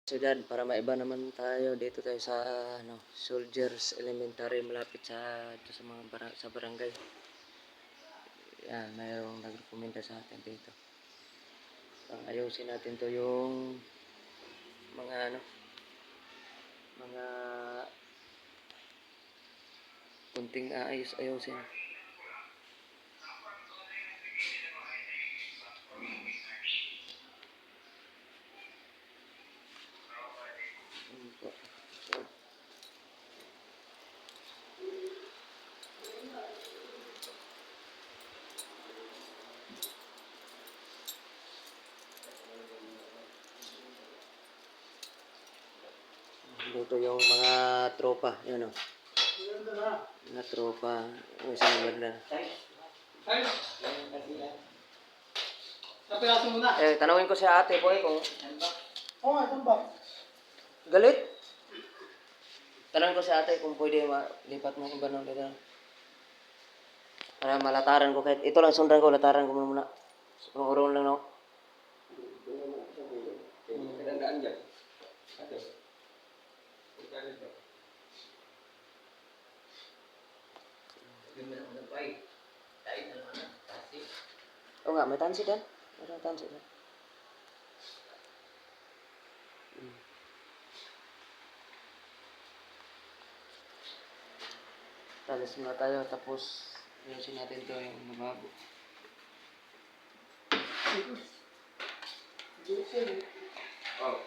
Sudad para maiba naman tayo dito tayo sa Soldiers Elementary malapit sa mga sa barangay. Yan, mayroong nagrekomenda sa atin dito. Ayusin natin to yung mga mga kunting ayusin. Dito yung mga tropa, yun o. Mga tropa, yung isang banda. Tanungin ko si ate po kung... Galit? Tanungin ko si ate kung pwede lipat mo kung ba dito. Para malataran ko kahit ito lang sundan ko, lataran ko muna. Urong lang no. Kadandaan dyan. Ate. Oo nga, may tansi din. May tansi din. Talis muna tayo, tapos ayusin natin ito yung mabago. Oh.